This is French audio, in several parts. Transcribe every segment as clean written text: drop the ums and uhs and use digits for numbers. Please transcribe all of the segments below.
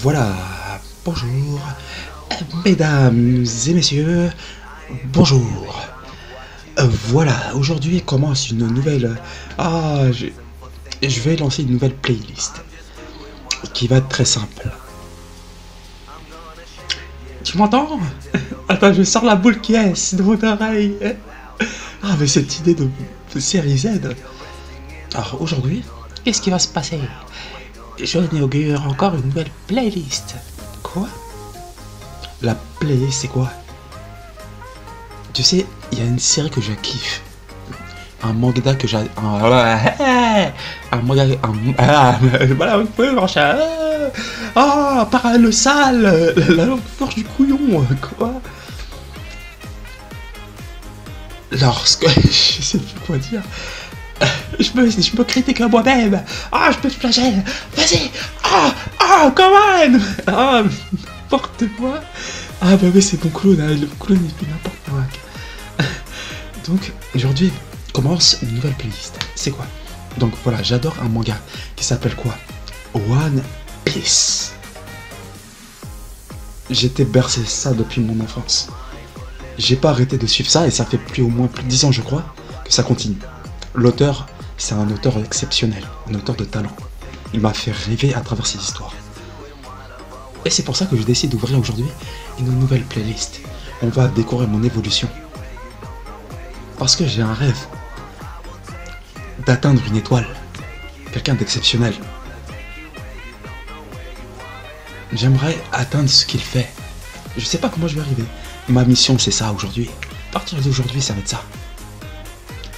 Voilà, bonjour, mesdames et messieurs, bonjour. Voilà, aujourd'hui commence une nouvelle... je vais lancer une nouvelle playlist qui va être très simple. Tu m'entends? Attends, je sors la boule qui est de mon oreille. Ah, mais cette idée de série Z. Alors aujourd'hui, qu'est-ce qui va se passer? Je inaugure encore une nouvelle playlist. Quoi? La playlist, c'est quoi? Tu sais, il y a une série que je kiffe. Un manga que j'ai... Un manga... Voilà, vous pouvez marcher. Ah, par le sale, la langue forge du couillon. Quoi? Lorsque... Je sais plus quoi dire. Je me critique à moi-même. Ah, je peux te flageller. Vas-y. Come on. Ah, n'importe quoi. Ah, bah oui, c'est mon clown. Hein. Le clown, il fait n'importe quoi. Donc, aujourd'hui, commence une nouvelle playlist. C'est quoi? Donc, voilà, j'adore un manga qui s'appelle quoi? One Piece. J'étais bercé ça depuis mon enfance. J'ai pas arrêté de suivre ça et ça fait au moins plus de 10 ans, je crois, que ça continue. L'auteur, c'est un auteur exceptionnel, un auteur de talent. Il m'a fait rêver à travers ses histoires. Et c'est pour ça que je décide d'ouvrir aujourd'hui une nouvelle playlist. On va découvrir mon évolution. Parce que j'ai un rêve d'atteindre une étoile, quelqu'un d'exceptionnel. J'aimerais atteindre ce qu'il fait. Je sais pas comment je vais arriver. Ma mission, c'est ça aujourd'hui. À partir d'aujourd'hui, ça va être ça.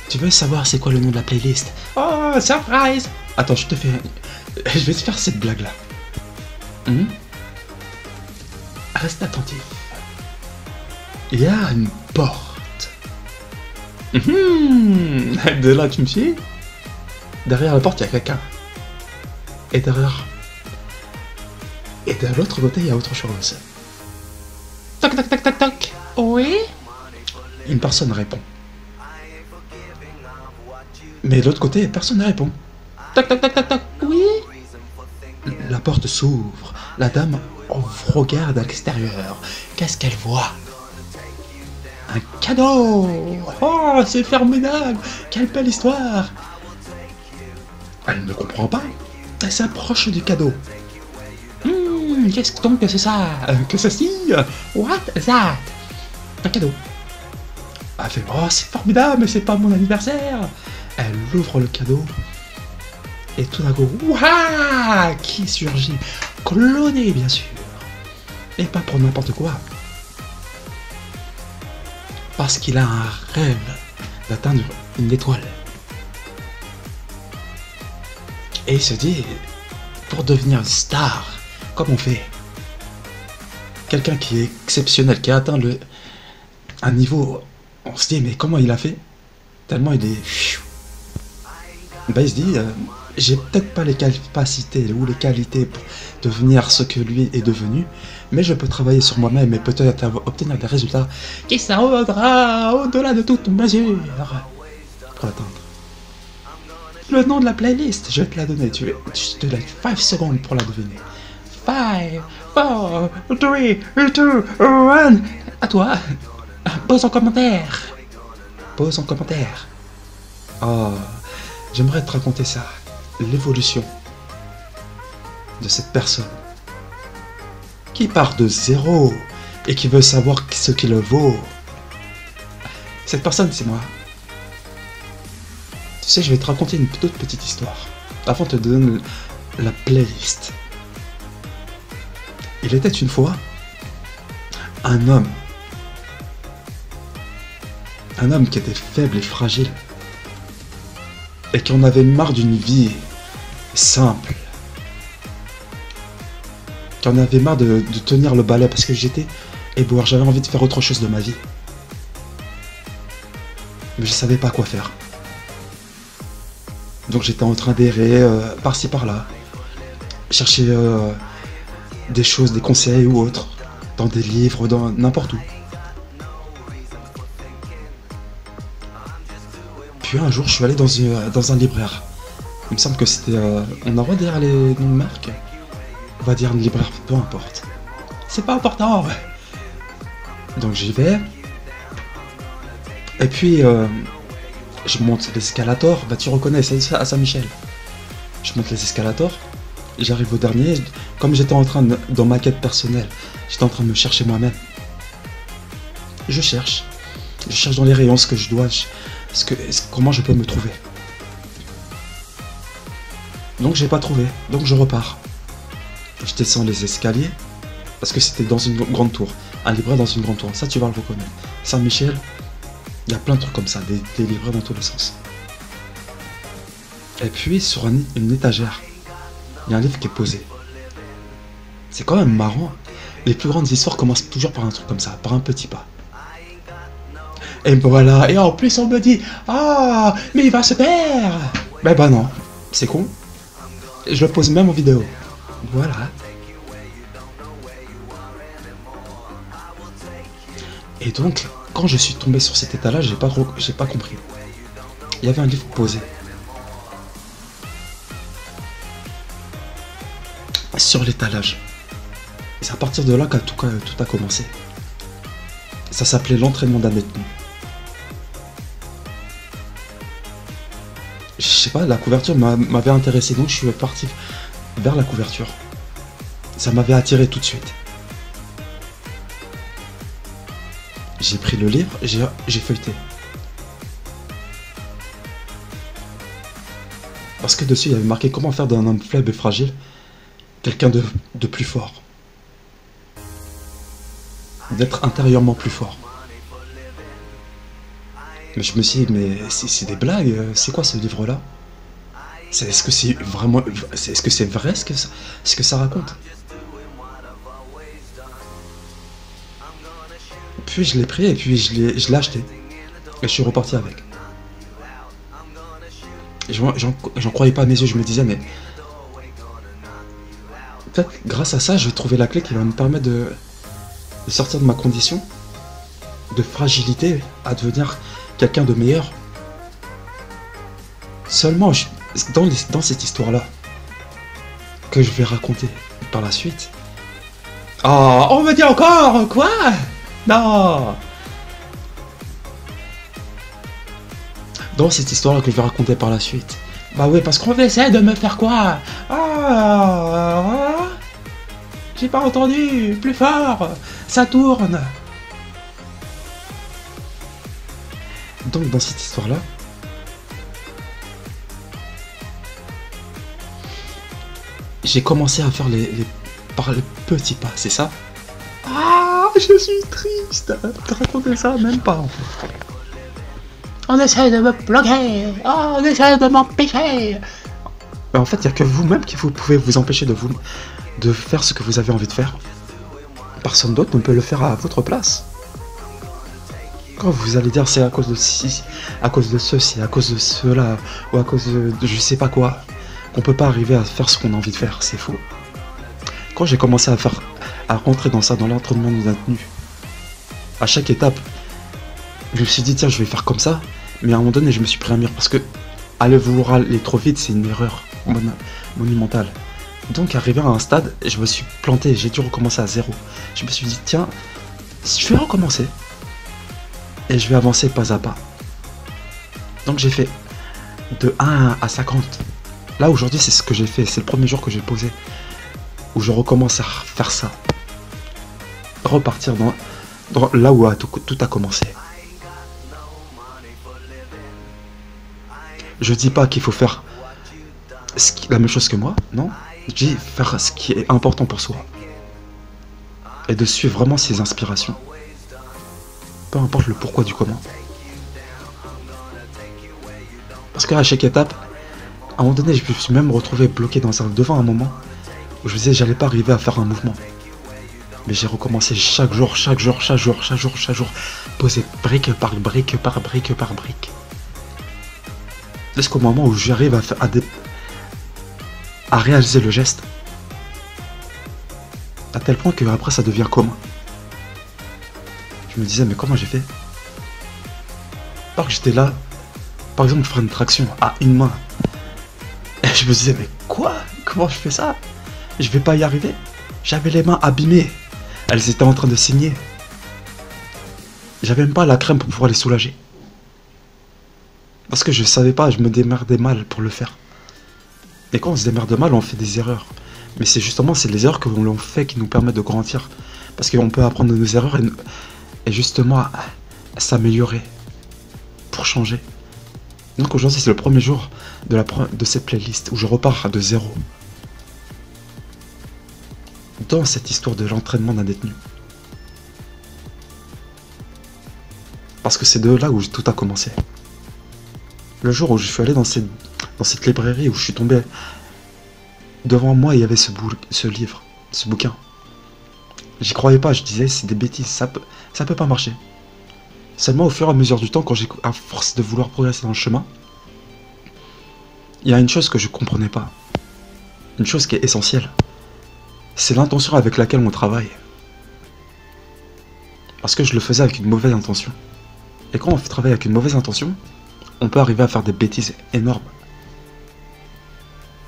Tu veux savoir c'est quoi le nom de la playlist? Oh, surprise! Attends, je vais te faire cette blague-là. Reste attentif. Il y a une porte. De là, tu me suis? Derrière la porte, il y a quelqu'un. Et derrière... Et de l'autre côté, il y a autre chose. Toc, toc, toc, toc, toc. Oui? Une personne répond. Mais de l'autre côté, personne ne répond. Toc, toc, toc, toc, toc. Oui? La porte s'ouvre. La dame regarde à l'extérieur. Qu'est-ce qu'elle voit? Un cadeau! Oh, c'est formidable! Quelle belle histoire! Elle ne comprend pas. Elle s'approche du cadeau. Qu'est-ce que c'est ça? Que ceci? What is that? Un cadeau. Elle fait, oh, c'est formidable, mais c'est pas mon anniversaire! Elle ouvre le cadeau. Et tout d'un coup, ouah! Qui surgit? Cloné, bien sûr. Et pas pour n'importe quoi. Parce qu'il a un rêve d'atteindre une étoile. Et il se dit, pour devenir une star, comme on fait, quelqu'un qui est exceptionnel, qui a atteint un niveau, on se dit, mais comment il a fait? Tellement il est... Bah il se dit, j'ai peut-être pas les capacités ou les qualités pour devenir ce que lui est devenu, mais je peux travailler sur moi-même et peut-être obtenir des résultats qui s'arrondra au-delà de toute mesure pour l'atteindre. Le nom de la playlist, je vais te la donner, je te laisse 5 secondes pour la deviner. 5, 4, 3, 2, 1. À toi. Pose en commentaire. Pose en commentaire. Oh, j'aimerais te raconter ça. L'évolution de cette personne qui part de zéro et qui veut savoir ce qu'il vaut. Cette personne, c'est moi. Tu sais, je vais te raconter une toute petite histoire avant de te donner la playlist. Il était une fois un homme qui était faible et fragile et qui en avait marre d'une vie simple, qui en avait marre de tenir le balai parce que j'étais éboueur, j'avais envie de faire autre chose de ma vie, mais je savais pas quoi faire. Donc j'étais en train d'errer par-ci par-là, chercher des choses, des conseils ou autres, dans des livres, dans n'importe où. Puis un jour, je suis allé dans un libraire. Il me semble que c'était... on a le droit de dire les noms de marques. on va dire une libraire, peu importe. C'est pas important, ouais. Donc j'y vais. Et puis, je monte l'escalator. Bah tu reconnais, c'est à Saint-Michel. Je monte les escalators. J'arrive au dernier. Comme j'étais en train de, dans ma quête personnelle, j'étais en train de me chercher moi-même. Je cherche. Je cherche dans les rayons ce que je dois, comment je peux me trouver. Donc j'ai pas trouvé, donc je repars. Je descends les escaliers, parce que c'était dans une grande tour. Un libraire dans une grande tour, ça tu vas le reconnaître. Saint-Michel, il y a plein de trucs comme ça, des libraires dans tous les sens. Et puis sur une étagère, il y a un livre qui est posé. C'est quand même marrant. Les plus grandes histoires commencent toujours par un truc comme ça, par un petit pas. Et voilà, et en plus on me dit, ah, mais il va se perdre. Bah non, c'est con. Je le pose même en vidéo. Voilà. Et donc, quand je suis tombé sur cet état-là, j'ai pas compris. Il y avait un livre posé. Sur l'étalage. Et c'est à partir de là que tout a commencé. Ça s'appelait l'entraînement d'un détenu. Je sais pas, la couverture m'avait intéressé, donc je suis parti vers la couverture. Ça m'avait attiré tout de suite. J'ai pris le livre, j'ai feuilleté. Parce que dessus, il y avait marqué comment faire d'un homme faible et fragile quelqu'un de plus fort. D'être intérieurement plus fort. Mais je me suis dit, mais c'est des blagues, c'est quoi ce livre-là? Est-ce que c'est vraiment... Est-ce que c'est vrai ce que ça raconte? Puis je l'ai pris et puis je l'ai acheté. Et je suis reparti avec. J'en croyais pas à mes yeux, je me disais, mais... Peut-être grâce à ça, je vais trouver la clé qui va me permettre de sortir de ma condition de fragilité à devenir quelqu'un de meilleur. Seulement, dans cette histoire-là, que je vais raconter par la suite... Oh, on me dit encore, quoi? Non. Dans cette histoire-là que je vais raconter par la suite. Bah oui, parce qu'on essaie de me faire quoi? Ah, j'ai pas entendu, plus fort, ça tourne. Donc dans cette histoire-là, j'ai commencé à faire par les petits pas, c'est ça? Ah, je suis triste de raconter ça, même pas en fait. On essaie de me bloquer, oh, on essaie de m'empêcher. Mais en fait, il n'y a que vous-même qui pouvez vous empêcher de faire ce que vous avez envie de faire. Personne d'autre ne peut le faire à votre place. Quand vous allez dire c'est à cause de ci, à cause de ceci, à cause de cela, ou à cause de je sais pas quoi, qu'on peut pas arriver à faire ce qu'on a envie de faire, c'est faux. Quand j'ai commencé à rentrer dans ça, dans l'entraînement d'un détenu, à chaque étape, je me suis dit tiens je vais faire comme ça, mais à un moment donné je me suis pris un mur parce que aller vouloir aller trop vite c'est une erreur monumentale. Donc arrivé à un stade, je me suis planté, j'ai dû recommencer à zéro. Je me suis dit tiens, je vais recommencer. Et je vais avancer pas à pas. Donc j'ai fait de 1 à 50. Là aujourd'hui c'est ce que j'ai fait, c'est le premier jour que j'ai posé. Où je recommence à faire ça. Repartir dans là où tout a commencé. Je dis pas qu'il faut faire la même chose que moi, non. Je dis faire ce qui est important pour soi. Et de suivre vraiment ses inspirations. Peu importe le pourquoi du comment. Parce qu'à chaque étape, à un moment donné, je me suis même retrouvé bloqué devant un moment où je me disais j'allais pas arriver à faire un mouvement. Mais j'ai recommencé chaque jour, poser brique par brique par brique par brique. Jusqu'au moment où j'arrive à réaliser le geste. À tel point que après ça devient commun. Je me disais mais comment j'ai fait? Alors que j'étais là, par exemple faire une traction à une main. Et je me disais mais quoi? Comment je fais ça? Je vais pas y arriver. J'avais les mains abîmées. Elles étaient en train de saigner. J'avais même pas la crème pour pouvoir les soulager. Parce que je savais pas, je me démerdais mal pour le faire. Et quand on se démerde mal, on fait des erreurs. Mais c'est justement, c'est les erreurs que l'on fait qui nous permettent de grandir. Parce qu'on peut apprendre de nos erreurs et justement s'améliorer. Pour changer. Donc aujourd'hui, c'est le premier jour de cette playlist où je repars de zéro. Dans cette histoire de l'entraînement d'un détenu. Parce que c'est de là où tout a commencé. Le jour où je suis allé dans cette librairie, où je suis tombé devant moi, il y avait ce livre, ce bouquin. J'y croyais pas, je disais c'est des bêtises, ça peut pas marcher. Seulement au fur et à mesure du temps, quand j'ai à force de vouloir progresser dans le chemin, il y a une chose que je comprenais pas. Une chose qui est essentielle. C'est l'intention avec laquelle on travaille. Parce que je le faisais avec une mauvaise intention. Et quand on travaille avec une mauvaise intention, on peut arriver à faire des bêtises énormes.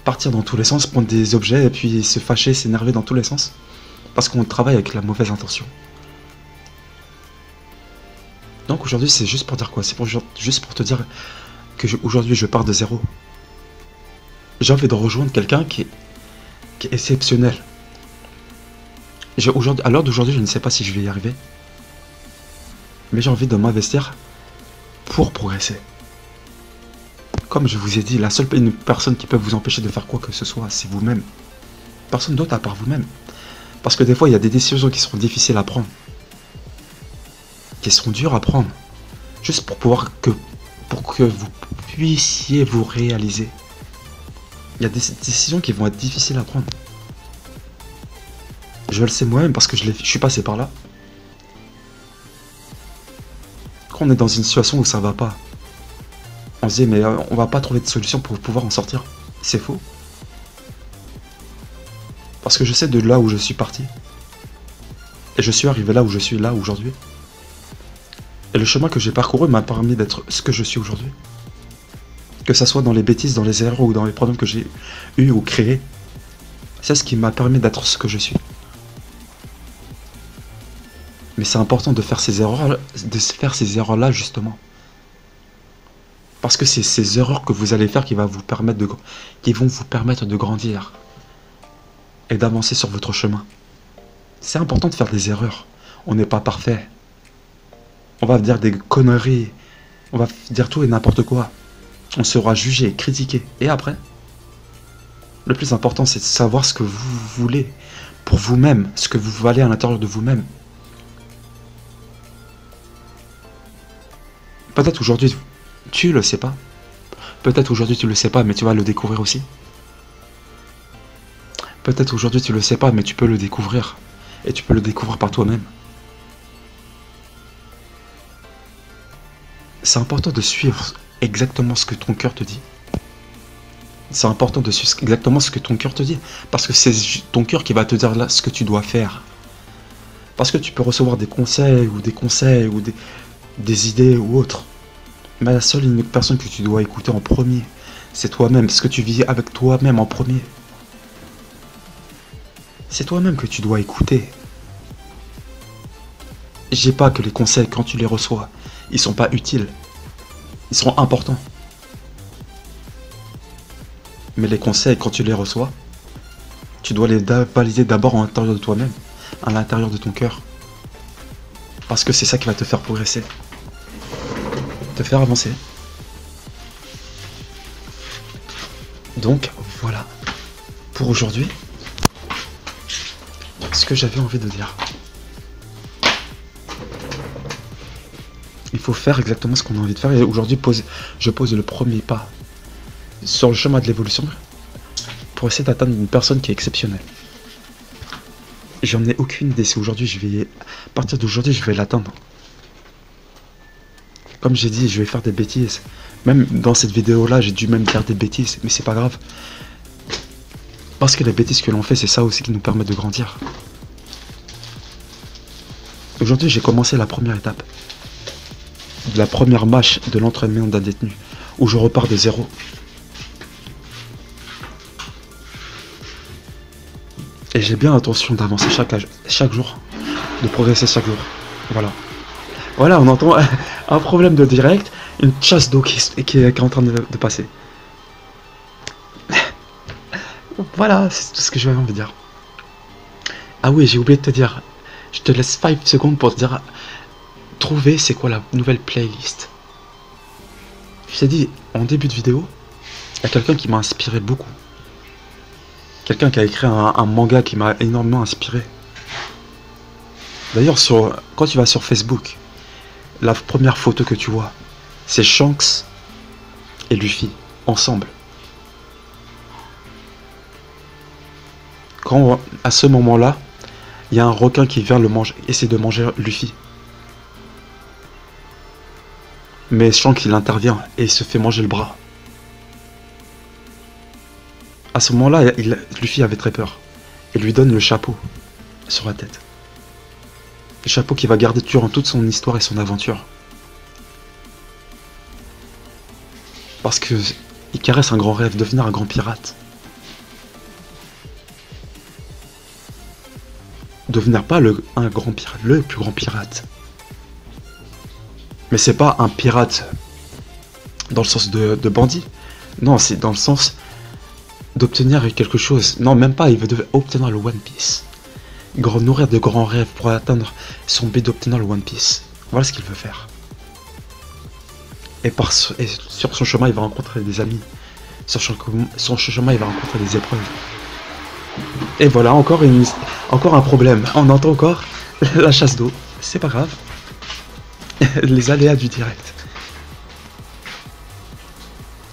Partir dans tous les sens, prendre des objets et puis se fâcher, s'énerver dans tous les sens. Parce qu'on travaille avec la mauvaise intention. Donc aujourd'hui c'est juste pour dire quoi? C'est juste pour te dire que aujourd'hui je pars de zéro. J'ai envie de rejoindre quelqu'un qui est exceptionnel. À l'heure d'aujourd'hui je ne sais pas si je vais y arriver. Mais j'ai envie de m'investir pour progresser. Comme je vous ai dit, la seule personne qui peut vous empêcher de faire quoi que ce soit, c'est vous-même. Personne d'autre à part vous-même. Parce que des fois, il y a des décisions qui seront difficiles à prendre. Qui seront dures à prendre. Juste pour que vous puissiez vous réaliser. Il y a des décisions qui vont être difficiles à prendre. Je le sais moi-même parce que je suis passé par là. Quand on est dans une situation où ça va pas, on se dit mais on va pas trouver de solution pour pouvoir en sortir. C'est faux. Parce que je sais de là où je suis parti. Et je suis arrivé là où je suis là aujourd'hui. Et le chemin que j'ai parcouru m'a permis d'être ce que je suis aujourd'hui. Que ça soit dans les bêtises, dans les erreurs ou dans les problèmes que j'ai eus ou créés. C'est ce qui m'a permis d'être ce que je suis. Mais c'est important de faire ces erreurs-là justement. Parce que c'est ces erreurs que vous allez faire qui vont vous permettre de grandir. Et d'avancer sur votre chemin. C'est important de faire des erreurs. On n'est pas parfait. On va dire des conneries. On va dire tout et n'importe quoi. On sera jugé, critiqué. Et après, le plus important, c'est de savoir ce que vous voulez pour vous-même. Ce que vous valez à l'intérieur de vous-même. Peut-être aujourd'hui, tu le sais pas. Peut-être aujourd'hui, tu le sais pas, mais tu vas le découvrir aussi. Peut-être aujourd'hui, tu le sais pas, mais tu peux le découvrir. Et tu peux le découvrir par toi-même. C'est important de suivre exactement ce que ton cœur te dit. C'est important de suivre exactement ce que ton cœur te dit. Parce que c'est ton cœur qui va te dire là ce que tu dois faire. Parce que tu peux recevoir des conseils ou des idées ou autres. Mais la seule unique personne que tu dois écouter en premier, c'est toi-même. Ce que tu vis avec toi-même en premier. C'est toi-même que tu dois écouter. Je dis pas que les conseils, quand tu les reçois, ils sont pas utiles. Ils sont importants. Mais les conseils, quand tu les reçois, tu dois les valider d'abord à l'intérieur de toi-même, à l'intérieur de ton cœur. Parce que c'est ça qui va te faire progresser. Te faire avancer. Donc, voilà. Pour aujourd'hui, ce que j'avais envie de dire. Il faut faire exactement ce qu'on a envie de faire. Et aujourd'hui, je pose le premier pas sur le chemin de l'évolution pour essayer d'atteindre une personne qui est exceptionnelle. J'en ai aucune idée si aujourd'hui à partir d'aujourd'hui, je vais l'atteindre. Comme j'ai dit, je vais faire des bêtises. Même dans cette vidéo-là, j'ai dû même faire des bêtises. Mais c'est pas grave. Parce que les bêtises que l'on fait, c'est ça aussi qui nous permet de grandir. Aujourd'hui, j'ai commencé la première étape. La première marche de l'entraînement d'un détenu. Où je repars de zéro. Et j'ai bien l'intention d'avancer chaque jour, de progresser chaque jour. Voilà. Voilà, on entend un problème de direct, une chasse d'eau qui est en train de passer. Voilà, c'est tout ce que j'avais envie de dire. Ah oui, j'ai oublié de te dire. Je te laisse 5 secondes pour te dire... Trouver c'est quoi la nouvelle playlist. Je t'ai dit, en début de vidéo, il y a quelqu'un qui m'a inspiré beaucoup. Quelqu'un qui a écrit un manga qui m'a énormément inspiré. D'ailleurs, quand tu vas sur Facebook, la première photo que tu vois, c'est Shanks et Luffy, ensemble. Quand, à ce moment-là, il y a un requin qui vient essayer de manger Luffy. Mais Shanks, il intervient et il se fait manger le bras. À ce moment-là, Luffy avait très peur. Et lui donne le chapeau sur la tête. Le chapeau qu'il va garder durant toute son histoire et son aventure. Parce que il caresse un grand rêve, devenir un grand pirate. Devenir pas un grand pirate, le plus grand pirate. Mais c'est pas un pirate dans le sens de bandit. Non, c'est dans le sens d'obtenir quelque chose. Non, même pas, il veut obtenir le One Piece. Nourrir de grands rêves pour atteindre son but d'obtenir le One Piece. Voilà ce qu'il veut faire. Et sur son chemin, il va rencontrer des amis. Sur son chemin, il va rencontrer des épreuves. Et voilà, encore un problème. On entend encore la chasse d'eau. C'est pas grave. Les aléas du direct.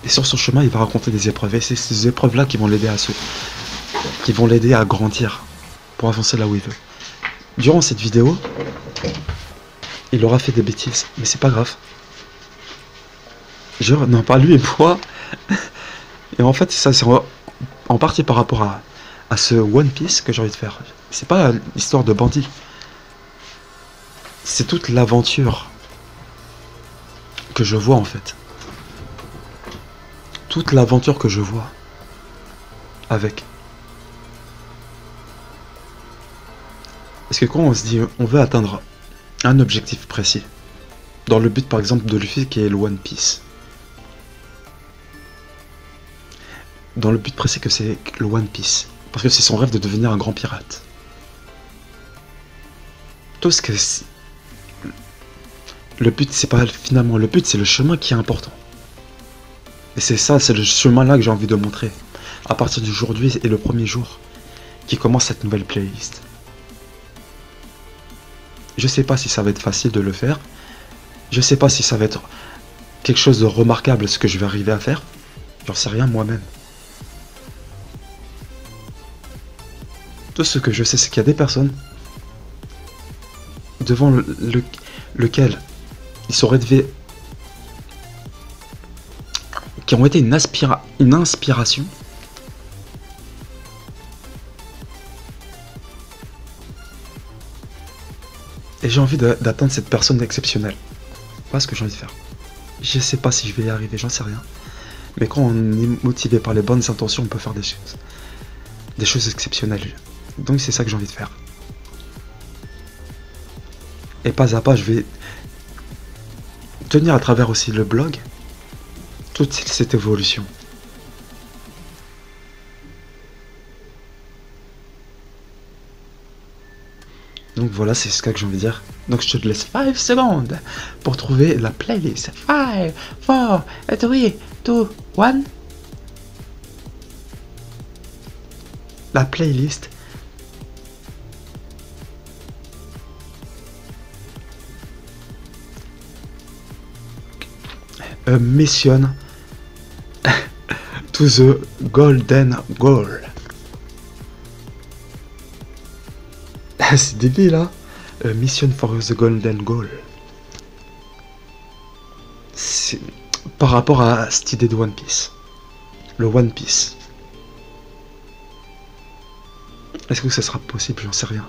Et sur son chemin, il va rencontrer des épreuves. Et c'est ces épreuves-là qui vont l'aider à grandir. Pour avancer là où il veut. Durant cette vidéo, il aura fait des bêtises. Mais c'est pas grave. Non, pas lui et moi. Et en fait, ça c'est en partie par rapport à ce One Piece que j'ai envie de faire. C'est pas l'histoire de bandit. C'est toute l'aventure que je vois en fait. Toute l'aventure que je vois avec. Parce que quand on se dit on veut atteindre un objectif précis, dans le but par exemple de Luffy qui est le One Piece, dans le but précis que c'est le One Piece, parce que c'est son rêve de devenir un grand pirate. Tout ce que le but c'est pas finalement le but, c'est le chemin qui est important. Et c'est ça, c'est le chemin là que j'ai envie de montrer à partir d'aujourd'hui et le premier jour qui commence cette nouvelle playlist. Je sais pas si ça va être facile de le faire. Je sais pas si ça va être quelque chose de remarquable ce que je vais arriver à faire. J'en sais rien moi-même. Tout ce que je sais, c'est qu'il y a des personnes devant lequel ils sont élevés, qui ont été une inspiration. Et j'ai envie d'atteindre cette personne exceptionnelle. Voilà ce que j'ai envie de faire. Je sais pas si je vais y arriver, j'en sais rien. Mais quand on est motivé par les bonnes intentions, on peut faire des choses. Des choses exceptionnelles. Donc c'est ça que j'ai envie de faire. Et pas à pas, je vais tenir à travers aussi le blog toute cette évolution. Donc voilà, c'est ce que j'ai envie de dire. Donc je te laisse 5 secondes pour trouver la playlist. 5, 4, 3, 2, 1. La playlist. Mission to the golden goal. C'est débile là. Mission for the golden goal. C'est par rapport à cette idée de One Piece. Le One Piece. Est-ce que ça sera possible? J'en sais rien.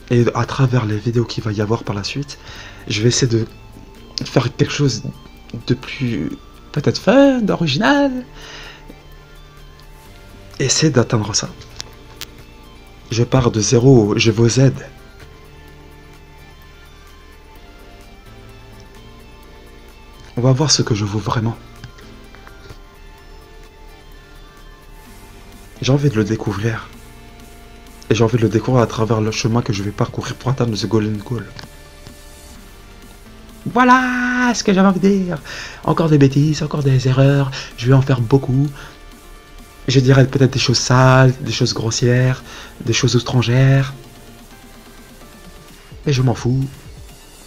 Et à travers les vidéos qu'il va y avoir par la suite, je vais essayer de faire quelque chose de plus peut-être fun, original. Essayez d'atteindre ça. Je pars de zéro, je vous aide. On va voir ce que je vaux vraiment. J'ai envie de le découvrir. Et j'ai envie de le découvrir à travers le chemin que je vais parcourir pour atteindre The Golden Goal. Voilà ce que j'avais envie de dire. Encore des bêtises, encore des erreurs. Je vais en faire beaucoup. Je dirais peut-être des choses sales, des choses grossières, des choses étrangères. Mais je m'en fous.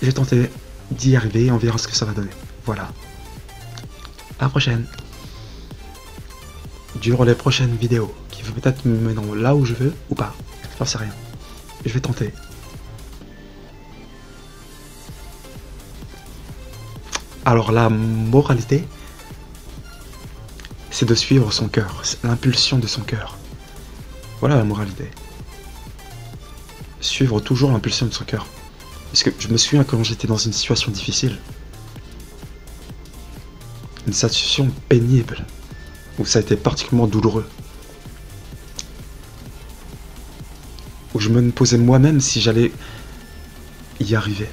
J'ai tenté d'y arriver, on verra ce que ça va donner. Voilà. À la prochaine. Durant les prochaines vidéos, qui vont peut-être me mener là où je veux ou pas. J'en sais rien. Je vais tenter. Alors la moralité, c'est de suivre son cœur, l'impulsion de son cœur. Voilà la moralité. Suivre toujours l'impulsion de son cœur. Parce que je me souviens quand j'étais dans une situation difficile, une situation pénible, où ça a été particulièrement douloureux, où je me posais moi-même si j'allais y arriver.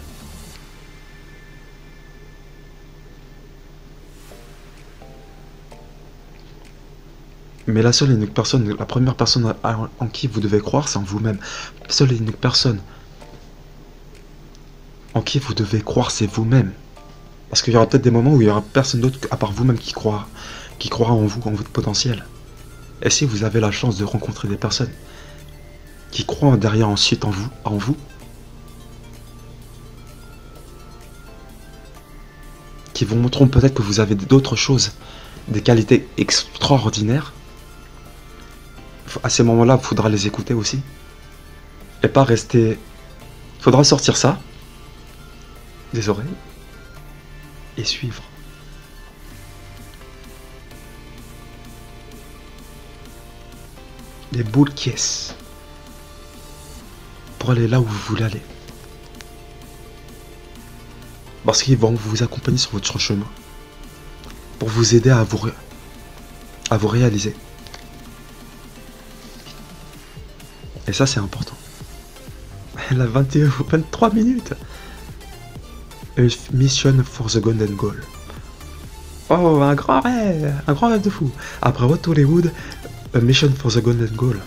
Mais la seule et unique personne, la première personne en qui vous devez croire, c'est en vous-même. La seule et unique personne en qui vous devez croire, c'est vous-même. Parce qu'il y aura peut-être des moments où il n'y aura personne d'autre à part vous-même qui croira en vous, en votre potentiel. Et si vous avez la chance de rencontrer des personnes qui croient derrière ensuite en vous, qui vous montreront peut-être que vous avez d'autres choses, des qualités extraordinaires, à ces moments-là, il faudra les écouter aussi. Et pas rester... Il faudra sortir ça des oreilles et suivre. Les boules caisses pour aller là où vous voulez aller. Parce qu'ils vont vous accompagner sur votre chemin pour vous aider à vous réaliser. Et ça, c'est important. Elle a 23 minutes. A mission for the Golden Goal. Oh, un grand rêve de fou. Après What Hollywood, a mission for the Golden Goal.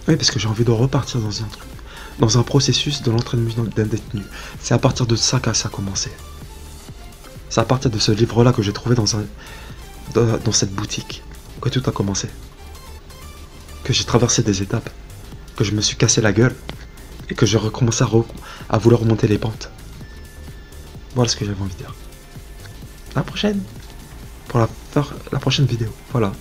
Oui, parce que j'ai envie de repartir dans un truc, dans un processus de l'entraînement d'un détenu. C'est à partir de ça que ça a commencé. C'est à partir de ce livre-là que j'ai trouvé dans cette boutique que tout a commencé. Que j'ai traversé des étapes, que je me suis cassé la gueule et que j'ai recommencé à vouloir remonter les pentes. Voilà ce que j'avais envie de dire. À la prochaine pour la prochaine vidéo. Voilà.